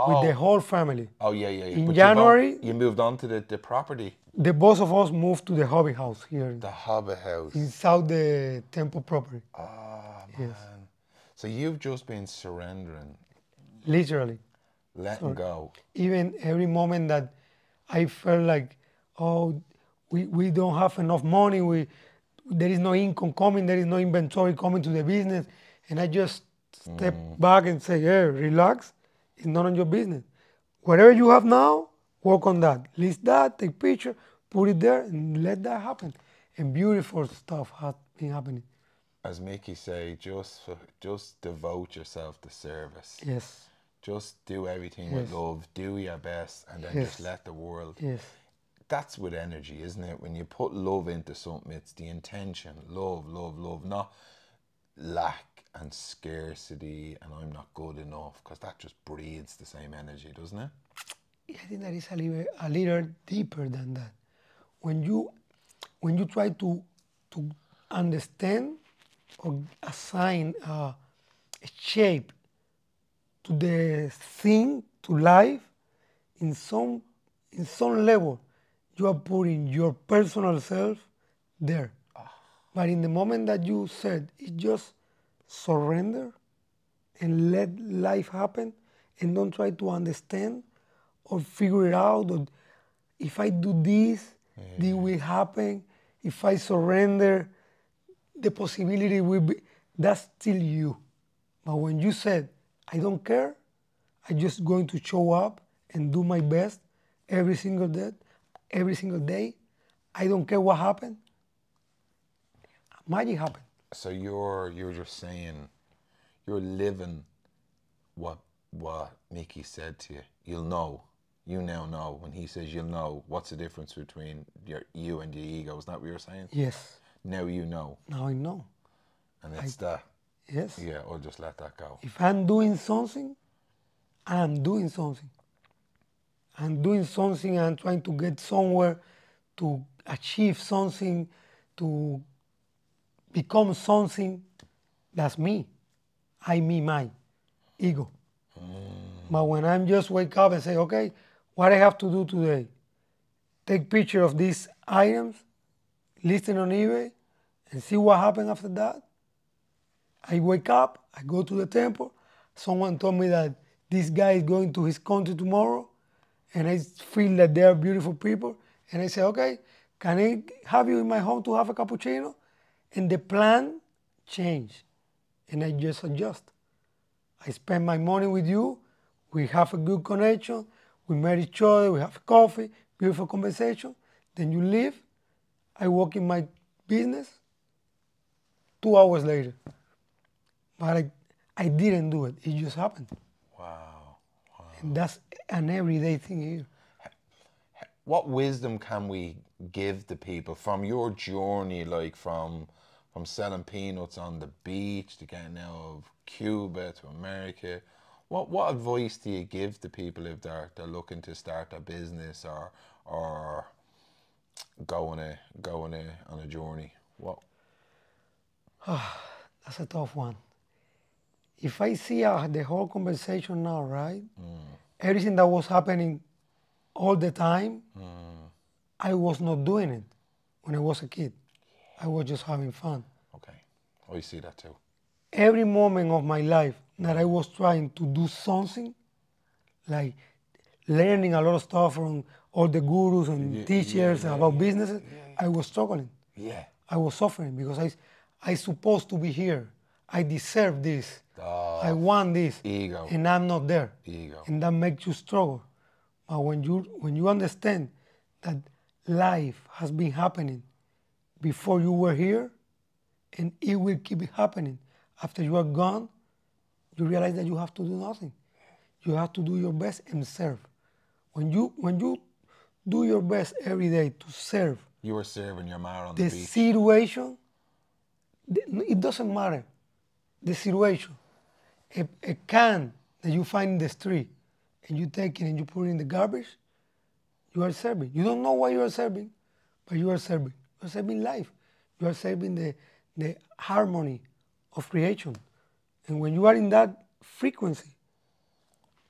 with the whole family. Oh yeah. In But January, you moved on to the property. the both of us moved to the hobby house here The Hobbit house. inside the temple property. Ah man. Yes. So you've just been surrendering, Literally. letting go. Even every moment that I felt like, oh, we don't have enough money, there is no income coming, there is no inventory coming to the business, and I just step back and say, hey, relax, it's none of your business. Whatever you have now, work on that. List that, take picture, put it there, and let that happen. And beautiful stuff has been happening. As Mickey say, just devote yourself to service. Yes. Just do everything with love. Do your best, and then just let the world. Yes. That's with energy, isn't it? When you put love into something, it's the intention. Love, not lack and scarcity and I'm not good enough, because that just breeds the same energy, doesn't it? I think that is a little deeper than that. When you try to understand or assign a shape to the thing, to life, in some level, you are putting your personal self there. But in the moment that you said, it just surrender and let life happen, and don't try to understand or figure it out, or if I do this, this will happen. If I surrender, the possibility will be, that's still you. But when you said, I don't care, I'm just going to show up and do my best every single day, I don't care what happened, magic happened. So you're just saying, you're living what Mickey said to you. You'll know. You now know. When he says you'll know, what's the difference between you and your ego? Is that what you're saying? Yes. Now you know. Now I know. And it's that. Yes. Yeah, or just let that go. If I'm doing something, I'm doing something. I'm doing something, I'm trying to get somewhere, to achieve something, to become something. That's me. My ego. But when I'm just wake up and say, okay, what I have to do today? Take picture of these items, list it on eBay, and see what happens after that. I wake up, I go to the temple. Someone told me that this guy is going to his country tomorrow, and I feel that they are beautiful people. And I say, okay, can I have you in my home to have a cappuccino? And the plan changed, and I just adjust. I spend my money with you. We have a good connection. We met each other. We have coffee, beautiful conversation. Then you leave. I work in my business. 2 hours later. But I didn't do it. It just happened. Wow. And that's an everyday thing here. what wisdom can we give the people from your journey, like from selling peanuts on the beach to getting out of Cuba to America? What advice do you give to people if they're looking to start a business or go on a journey? What? That's a tough one. If I see the whole conversation now, right? Everything that was happening all the time, I was not doing it when I was a kid. I was just having fun. Okay, I see that too. Every moment of my life that I was trying to do something, like learning a lot of stuff from all the gurus and teachers about businesses, I was struggling. Yeah. I was suffering because I supposed to be here. I deserve this. I want this. Ego. And I'm not there. Ego. And that makes you struggle. But when you understand that life has been happening before you were here, and it will keep happening after you are gone, you realize that you have to do nothing. You have to do your best and serve. When you do your best every day to serve, You were serving your mother on the the beach. situation, it doesn't matter. The situation, a can that you find in the street, and you take it and you put it in the garbage, you are serving. You don't know why you are serving, but you are serving. You are serving life. You are serving the harmony of creation. And when you are in that frequency,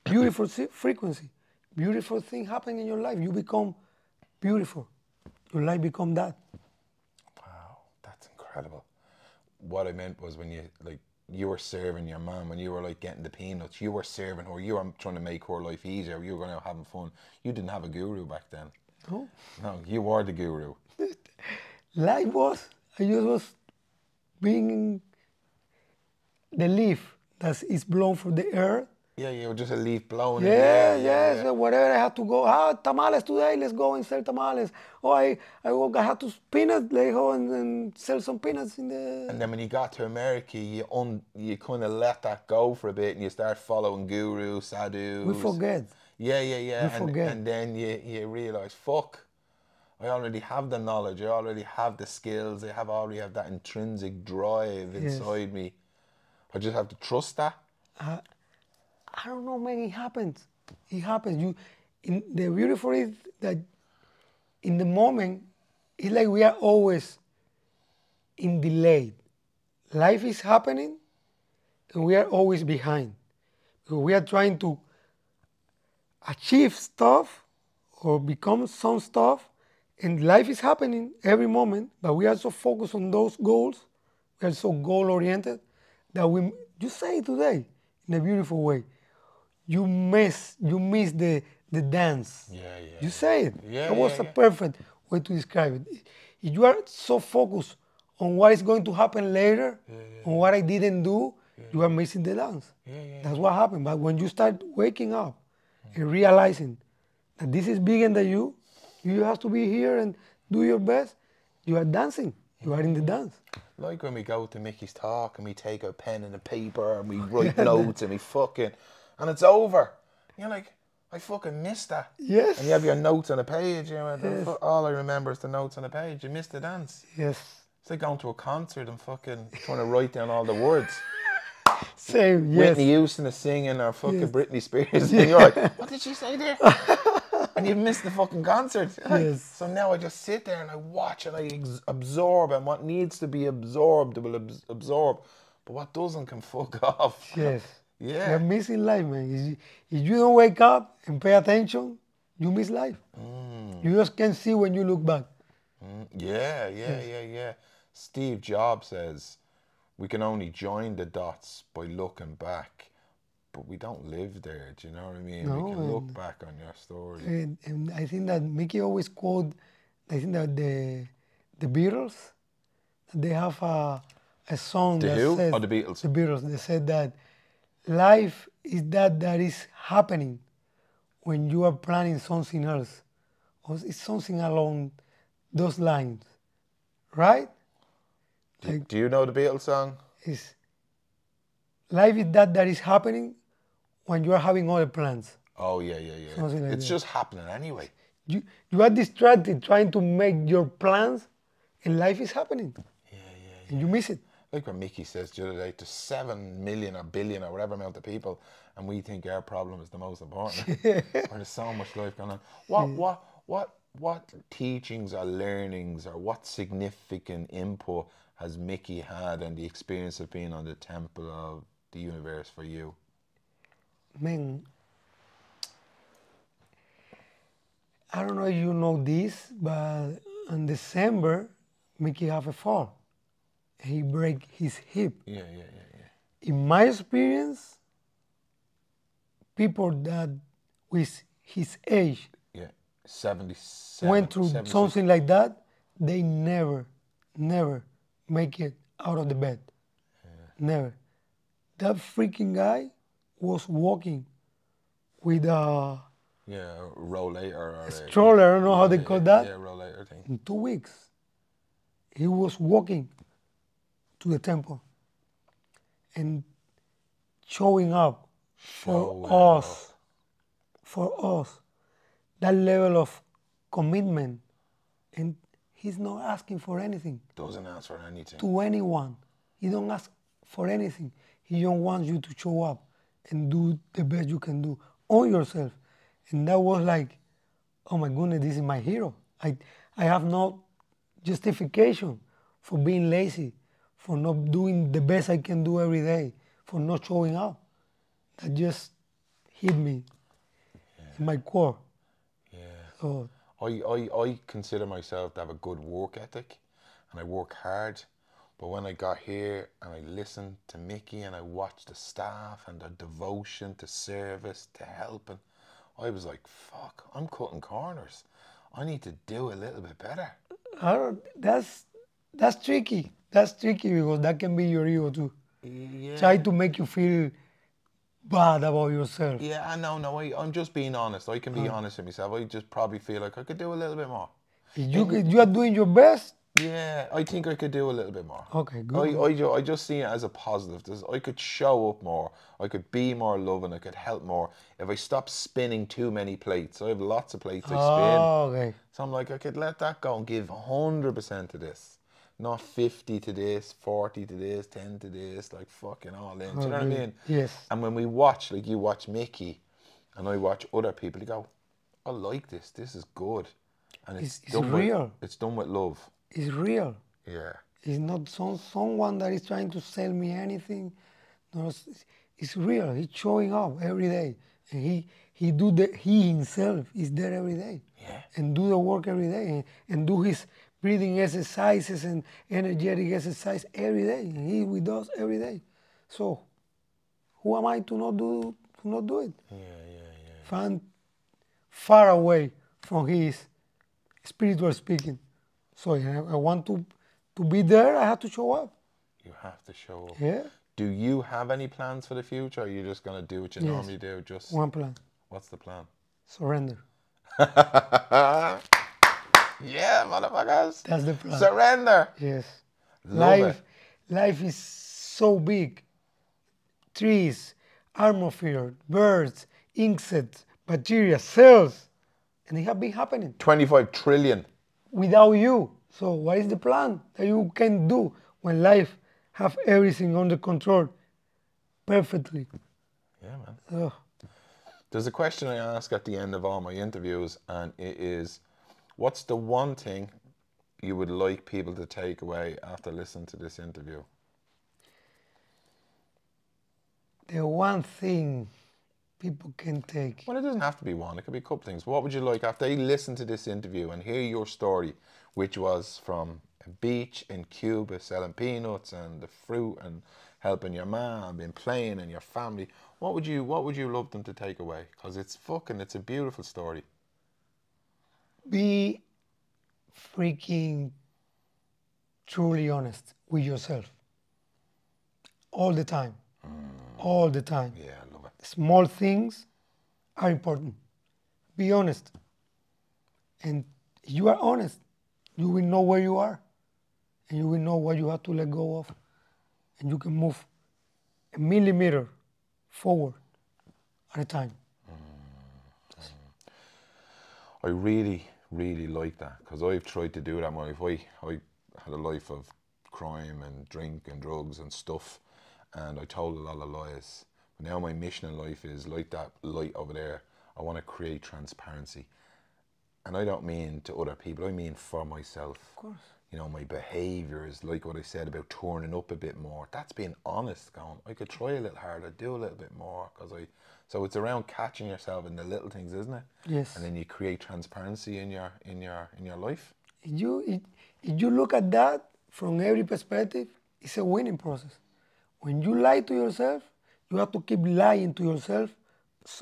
beautiful frequency, beautiful thing happen in your life. You become beautiful. Your life become that. Wow, that's incredible. What I meant was when you were serving your mom, when you were like getting the peanuts, you were serving her, you were trying to make her life easier, you were going out having fun. You didn't have a guru back then. No. No, you were the guru. Life was, I just was being the leaf that is blown from the earth. Yeah, you were just a leaf blowing Yeah, in the air. yes, wherever I had to go. Tamales today, let's go and sell tamales. Oh, I had to peanut, let's go and sell some peanuts in the... And then when you got to America, you kind of let that go for a bit and you start following gurus, sadhus. We forget. Yeah. We forget. And then you realise, fuck, I already have the knowledge, I already have the skills, I already have that intrinsic drive inside me. I just have to trust that. I don't know, man, it happens. It happens. The beautiful is that in the moment, it's like we are always in delay. Life is happening and we are always behind. So we are trying to achieve stuff or become some stuff, and life is happening every moment, but we are so focused on those goals, we are so goal-oriented, that you say it today in a beautiful way. You miss the dance. Yeah. You say it. Yeah, That was a perfect way to describe it. If you are so focused on what is going to happen later, on what I didn't do, you are missing the dance. That's what happened. But when you start waking up and realizing that this is bigger than you have to be here and do your best, you are dancing. You are in the dance. Like when we go to Mickey's Talk and we take a pen and a paper and we write notes and and it's over. You're like, I fucking missed that. Yes. And you have your notes on a page. You know, all I remember is the notes on a page. You missed the dance. Yes. It's like going to a concert and fucking trying to write down all the words. Same, yes. Whitney Houston is singing or fucking Britney Spears. And you're like, what did she say there? And you missed the fucking concert. Yes. So now I just sit there and I watch and I absorb, and what needs to be absorbed will absorb. But what doesn't can fuck off. Yes. Yeah. You're missing life, man. If you don't wake up and pay attention, you miss life. You just can't see when you look back. Yeah. Steve Jobs says, we can only join the dots by looking back, but we don't live there. Do you know what I mean? No, we can look back on your story. And I think that Mickey always quote, I think that the Beatles, they have a song The that Who says... or the Beatles? The Beatles, they said that life is that is happening when you are planning something else. Or it's something along those lines, right? Do you know the Beatles song? It's, life is that is happening when you are having other plans. Oh, yeah. Something like It's that. just happening anyway. You are distracted trying to make your plans, and life is happening, and you miss it. Like what Mickey says the other day, to 7 million or billion or whatever amount of people, and we think our problem is the most important. Or there's so much life going on. What teachings or learnings or what significant input has Mickey had and the experience of being on the Temple of the Universe for you? Man, I don't know if you know this, but in December, Mickey have a fall. He break his hip. Yeah. In my experience, people that with his age Yeah, 77. went through 76. something like that, they never make it out of the bed. Never. That freaking guy was walking with a Yeah, rollator or stroller, I don't know how they call that. Yeah, rollator thing. In 2 weeks, he was walking to the temple and showing up for us, that level of commitment. And he's not asking for anything Doesn't ask for anything. to anyone. He don't ask for anything. He don't want you to show up and do the best you can do on yourself. And that was like, oh my goodness, this is my hero. I have no justification for being lazy, for not doing the best I can do every day, for not showing up. That just hit me in my core. Yeah. So I consider myself to have a good work ethic and I work hard. But when I got here and I listened to Mickey and I watched the staff and their devotion to service, to helping, I was like, fuck, I'm cutting corners. I need to do a little bit better. that's tricky. That's tricky because that can be your ego too. Yeah. Try to make you feel bad about yourself. Yeah, no, I'm just being honest. I can be honest with myself. I just probably feel like I could do a little bit more. You are doing your best. Yeah, I think I could do a little bit more. Okay, good. I just see it as a positive. I could show up more. I could be more loving. I could help more. If I stop spinning too many plates, I have lots of plates I spin. Oh, okay. So I'm like, I could let that go and give 100% to this. Not 50 to this, 40 to this, 10 to this, like fucking all in. Do you know what I mean? Yes. And when we watch, like you watch Mickey and I watch other people, you go, I like this. This is good. And It's done real. It's done with love. It's real. Yeah. It's not someone that is trying to sell me anything. No, it's real. He's showing up every day, and he himself is there every day. Yeah. And do the work every day, and do his breathing exercises and energetic exercise every day. And he with us every day. So, who am I to not do it? Yeah. If I'm far away from his spiritual speaking. So I want to be there, I have to show up. You have to show up. Yeah. Do you have any plans for the future? Or are you just going to do what you normally do? Just one plan. What's the plan? Surrender. Yeah, motherfuckers. That's the plan. Surrender. Yes. Love Life is so big. Trees, atmosphere, birds, insects, bacteria, cells. And it has been happening 25 trillion. without you. So what is the plan that you can do when life have everything under control perfectly? Yeah, man. Ugh. There's a question I ask at the end of all my interviews, and it is, what's the one thing you would like people to take away after listening to this interview? The one thing people can take. Well, it doesn't have to be one. It could be a couple things. What would you like after they listen to this interview and hear your story, which was from a beach in Cuba selling peanuts and the fruit and helping your mom and playing and your family? What would you love them to take away? Because it's a beautiful story. Be freaking truly honest with yourself. All the time. All the time. Yeah, I love it. Small things are important. Be honest. And if you are honest, you will know where you are. And you will know what you have to let go of. And you can move a millimeter forward at a time. I really, really like that, because I've tried to do that in my life. I had a life of crime and drink and drugs and stuff, and I told a lot of lies. But now my mission in life is like that light over there. I want to create transparency. And I don't mean to other people, I mean for myself. Of course. You know, my behaviours, like what I said about turning up a bit more, that's being honest, going, I could try a little harder, do a little bit more, so it's around catching yourself in the little things, isn't it? Yes. And then you create transparency in your life. If you look at that from every perspective, it's a winning process. When you lie to yourself, you have to keep lying to yourself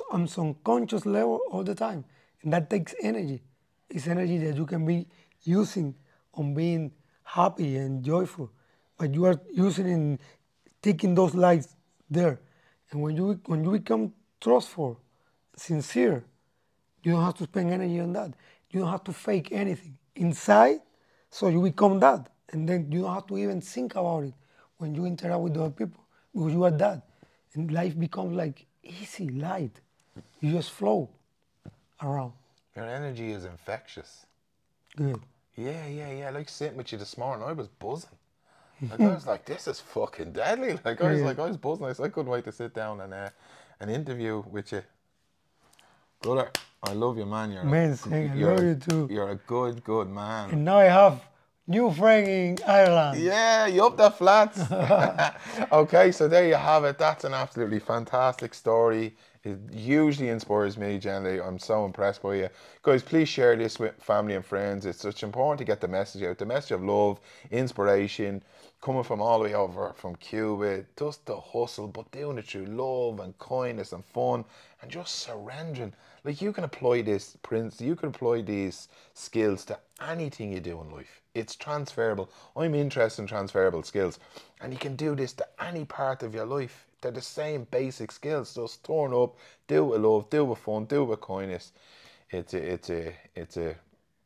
on some conscious level all the time. And that takes energy. It's energy that you can be using on being happy and joyful. But you are using in taking those lies there. And when you become trustful, sincere, you don't have to spend energy on that. You don't have to fake anything inside, so you become that. And then you don't have to even think about it when you interact with other people, because you are that. And life becomes like easy, light. You just flow around. Your energy is infectious. Good. Yeah. Like sitting with you this morning, I was buzzing. Like, I was like, this is fucking deadly. Like, I was buzzing. I couldn't wait to sit down and an interview with you. Brother, I love you, man. I love you too. You're a good man. And now I have new friend in Ireland. Yeah, you up the flats. Okay, so there you have it. That's an absolutely fantastic story. It hugely inspires me, generally. I'm so impressed by you. Guys, please share this with family and friends. It's such important to get the message out. The message of love, inspiration, coming from all the way over from Cuba, just the hustle, but doing it through love and kindness and fun and just surrendering. Like, you can apply this you can apply these skills to anything you do in life. It's transferable. I'm interested in transferable skills, and you can do this to any part of your life. They're the same basic skills. Just turn up, do it with love, do it with fun, do it with kindness. It's a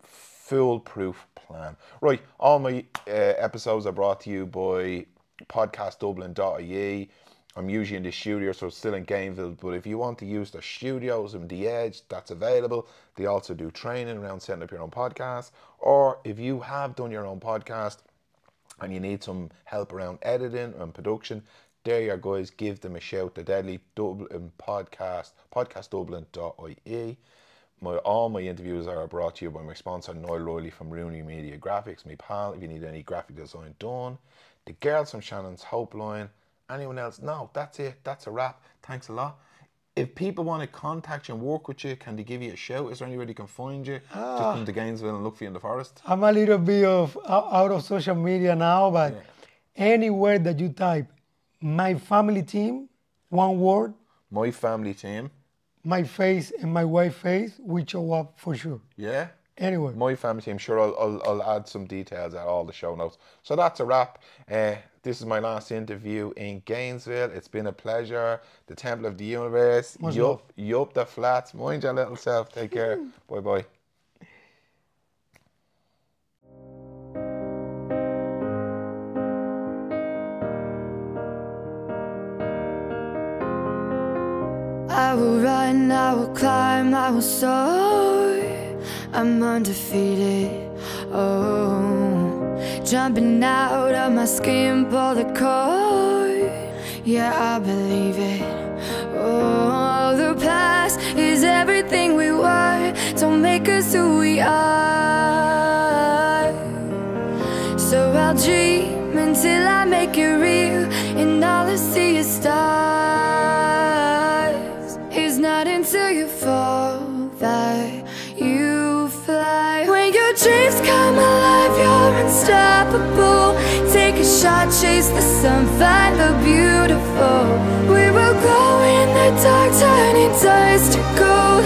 foolproof plan. Right, all my episodes are brought to you by podcastdublin.ie. I'm usually in the studio, so still in Gainesville, but if you want to use the studios and the edge, that's available. They also do training around setting up your own podcast, or if you have done your own podcast and you need some help around editing and production, there you are, guys. Give them a shout. The Deadly Dublin Podcast, podcastdublin.ie. All my interviews are brought to you by my sponsor, Noel Riley from Rooney Media Graphics, my pal. If you need any graphic design done, the girls from Shannon's Hope Line. Anyone else? No, that's it. That's a wrap. Thanks a lot. If people want to contact you and work with you, can they give you a shout? Is there anywhere they can find you? Just come to Gainesville and look for you in the forest? I'm a little bit out of social media now, but anywhere that you type my family team, one word. My family team. My face and my wife's face will show up for sure. Yeah? Anyway. My family team, sure, I'll add some details at all the show notes. So that's a wrap. This is my last interview in Gainesville. It's been a pleasure. The Temple of the Universe. You up the flats. Mind your little self. Take care. Bye-bye. I will run, I will climb, I will soar. I'm undefeated, oh. Jumping out of my skin, pull the cord. Yeah, I believe it, oh. The past is everything we were. Don't make us who we are. So I'll dream until I make it real, and all I see is stars. It's not until you fall that you fly. When your dreams come alive, you're unstoppable. Take a shot, chase the sun, find the beautiful. We will glow in the dark, turning dust to gold.